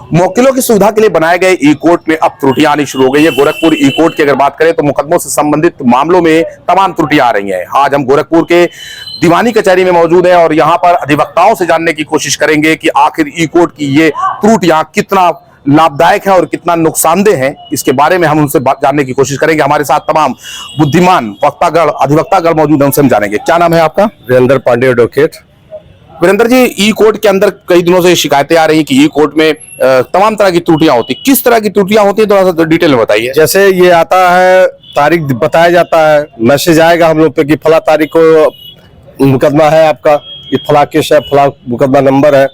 मुवक्किलों की सुविधा के लिए बनाए गए ई कोर्ट में अब त्रुटियां आनी शुरू हो गई है। गोरखपुर ई कोर्ट की अगर बात करें तो मुकदमों से संबंधित मामलों में तमाम त्रुटियां आ रही हैं। आज हम गोरखपुर के दीवानी कचहरी में मौजूद हैं और यहां पर अधिवक्ताओं से जानने की कोशिश करेंगे कि आखिर ई कोर्ट की ये त्रुटियां कितना लाभदायक है और कितना नुकसानदेह है। इसके बारे में हम उनसे जानने की कोशिश करेंगे। हमारे साथ तमाम बुद्धिमान वक्तागण अधिवक्तागण मौजूद हैं, उनसे हम जानेंगे। क्या नाम है आपका? वीरेंद्र पांडे एडवोकेट। वीरेंद्र जी, ई कोर्ट के अंदर कई दिनों से शिकायतें आ रही हैं कि ई कोर्ट में तमाम तरह की त्रुटियां होती, किस तरह की त्रुटियां होती है, थोड़ा सा डिटेल में बताइए। जैसे ये आता है, तारीख बताया जाता है, मैसेज आएगा हम लोग पे कि फला तारीख को मुकदमा है आपका, ये फला केस है, फला मुकदमा नंबर है।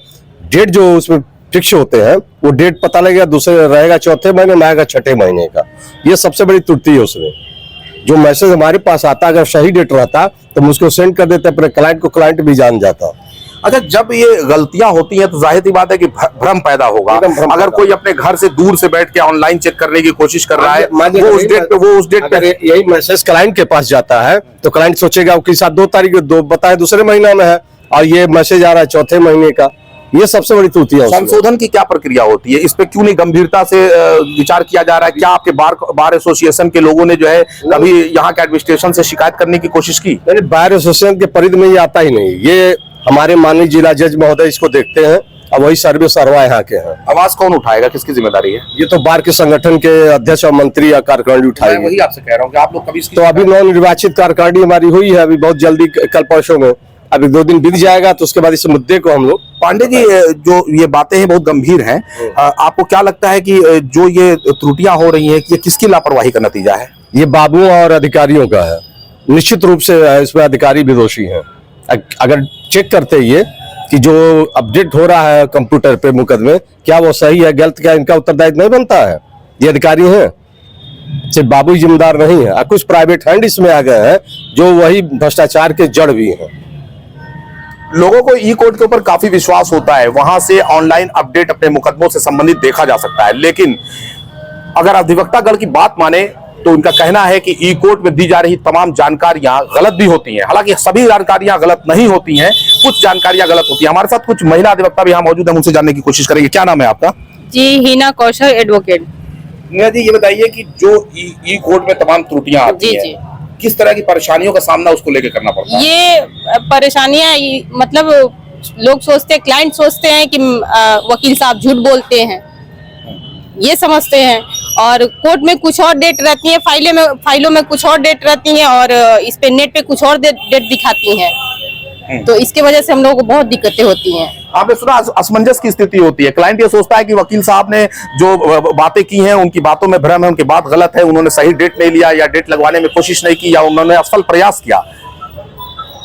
डेट जो उसमें फिक्स होते हैं वो डेट पता लगेगा, दूसरे रहेगा चौथे महीने में, आएगा छठे महीने का। ये सबसे बड़ी त्रुटि है उसमें। जो मैसेज हमारे पास आता, अगर सही डेट रहता तो हम उसको सेंड कर देते अपने क्लाइंट को, क्लाइंट भी जान जाता। अच्छा, जब ये गलतियां होती हैं तो जाहिर सी बात है कि भ्रम पैदा होगा। अगर कोई अपने घर से दूर से बैठ के ऑनलाइन चेक करने की कोशिश कर रहा है, वो उस डेट पे यही मैसेज क्लाइंट के पास जाता है तो क्लाइंट सोचेगा कि साथ 2 तारीख दो बताए दूसरे महीना में है और ये मैसेज आ रहा है चौथे महीने का। ये सबसे बड़ी त्रुटि है। संशोधन की क्या प्रक्रिया होती है? इस पे क्यों नहीं गंभीरता से विचार किया जा रहा है? क्या आपके बार एसोसिएशन के लोगों ने जो है कभी यहाँ के एडमिनिस्ट्रेशन से शिकायत करने की कोशिश की? बार एसोसिएशन के परिधि में ये आता ही नहीं। ये हमारे माननीय जिला जज महोदय इसको देखते हैं और वही सर्वे सरवा यहाँ के हैं। आवाज कौन उठाएगा, किसकी जिम्मेदारी है? ये तो बार के संगठन के अध्यक्ष और मंत्री या कार्यकारिणी उठाएंगे। वही आपसे कह रहा हूँ कि आप लोग कभी तो अभी नवनिर्वाचित कार्यकारिणी हमारी हुई है, अभी बहुत जल्दी, कल परसों में, अभी 2 दिन बीत जाएगा तो उसके बाद इस मुद्दे को हम लोग। पांडे जी, जो ये बातें हैं बहुत गंभीर हैं। आपको क्या लगता है कि जो ये त्रुटियां हो रही हैं, ये किसकी लापरवाही का नतीजा है? ये बाबुओं और अधिकारियों का है। निश्चित रूप से इसमें अधिकारी भी दोषी हैं। अगर चेक करते ये कि जो अपडेट हो रहा है कंप्यूटर पे मुकदमे, क्या वो सही है गलत, क्या इनका उत्तरदायित्व नहीं बनता है? ये अधिकारी हैं, सिर्फ बाबू जिम्मेदार नहीं है। कुछ प्राइवेट हैंड इसमें आ गए हैं जो वही भ्रष्टाचार के जड़ भी हैं। लोगों को ई कोर्ट के ऊपर काफी विश्वास होता है, वहां से ऑनलाइन अपडेट अपने मुकदमों से संबंधित देखा जा सकता है, लेकिन अगर अधिवक्तागण की बात माने तो उनका कहना है कि ई कोर्ट में दी जा रही तमाम जानकारियां गलत भी होती हैं। हालांकि सभी जानकारियां गलत नहीं होती हैं, कुछ जानकारियां गलत होती हैं। हमारे साथ कुछ महिला अधिवक्ता भी यहाँ मौजूद है, उनसे जानने की कोशिश करेंगे। क्या नाम है आपका? जी, हिना कौशल एडवोकेट। हिना जी, ये बताइए कि जो ई कोर्ट में तमाम त्रुटियां आती हैं, किस तरह की परेशानियों का सामना उसको लेकर करना पड़ता है? ये परेशानियां मतलब लोग सोचते, क्लाइंट सोचते हैं कि वकील साहब झूठ बोलते हैं, ये समझते हैं, और कोर्ट में कुछ और डेट रहती है, फाइलों में कुछ और डेट रहती है और इस पे नेट पे कुछ और डेट दिखाती हैं। तो इसके वजह से हम लोगों को बहुत दिक्कतें होती हैं। आपने सुना असमंजस की स्थिति होती है। क्लाइंट ये सोचता है कि वकील साहब ने जो बातें की हैं उनकी बातों में भ्रम है, उनकी बात गलत है, उन्होंने सही डेट नहीं लिया या डेट लगवाने में कोशिश नहीं की या उन्होंने असफल प्रयास किया।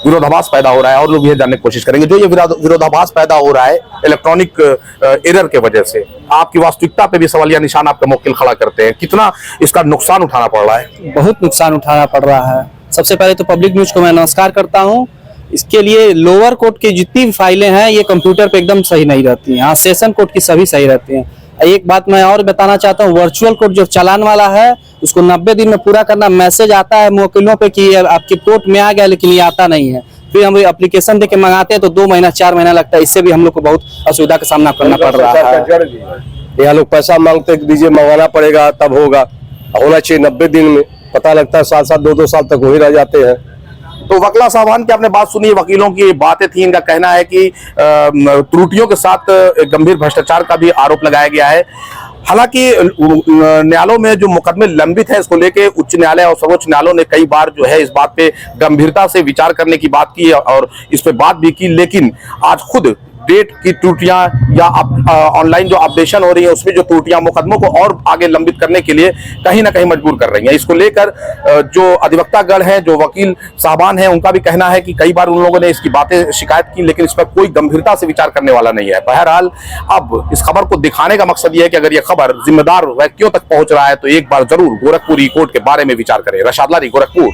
विरोधाभास पैदा हो रहा है और लोग ये जानने की कोशिश करेंगे। जो ये विरोधाभास पैदा हो रहा है इलेक्ट्रॉनिक एरर के वजह से, आपकी वास्तविकता पे भी सवालिया निशान आपका मुवक्किल खड़ा करते हैं। कितना इसका नुकसान उठाना पड़ रहा है? बहुत नुकसान उठाना पड़ रहा है। सबसे पहले तो पब्लिक न्यूज को मैं नमस्कार करता हूँ। इसके लिए लोअर कोर्ट की जितनी भी फाइलें हैं ये कंप्यूटर पे एकदम सही नहीं रहती हैं। हाँ, सेशन कोर्ट की सभी सही रहती हैं। एक बात मैं और बताना चाहता हूँ, वर्चुअल कोर्ट जो चालान वाला है उसको 90 दिन में पूरा करना। मैसेज आता है मुवक्किलों पे कि आपके कोर्ट में आ गया, लेकिन ये आता नहीं है। फिर हम एप्लीकेशन देके मंगाते हैं तो 2 महीना 4 महीना लगता है। इससे भी हम लोग को बहुत असुविधा का सामना करना पड़ रहा है। यहाँ लोग पैसा मांगते दीजिए, मंगाना पड़ेगा तब होगा, होना चाहिए 90 दिन में। पता लगता है 7-7 2-2 साल तक वही रह जाते हैं। तो वकला साहबान की आपने बात सुनी, वकीलों की बातें थी। इनका कहना है कि त्रुटियों के साथ गंभीर भ्रष्टाचार का भी आरोप लगाया गया है। हालांकि न्यायालयों में जो मुकदमे लंबित है, इसको लेके उच्च न्यायालय और सर्वोच्च न्यायालयों ने कई बार जो है इस बात पे गंभीरता से विचार करने की बात की और इस पे बात भी की, लेकिन आज खुद डेट की त्रुटियां या ऑनलाइन जो अपडेशन हो रही है उसमें जो त्रुटियां मुकदमों को और आगे लंबित करने के लिए कहीं ना कहीं मजबूर कर रही हैं। इसको लेकर जो अधिवक्तागण हैं, जो वकील साहबान हैं, उनका भी कहना है कि कई बार उन लोगों ने इसकी बातें शिकायत की, लेकिन इस पर कोई गंभीरता से विचार करने वाला नहीं है। बहरहाल अब इस खबर को दिखाने का मकसद यह है कि अगर यह खबर जिम्मेदार व्यक्तियों तक पहुंच रहा है तो एक बार जरूर गोरखपुर ई कोर्ट के बारे में विचार करें। रशाद लारी, गोरखपुर।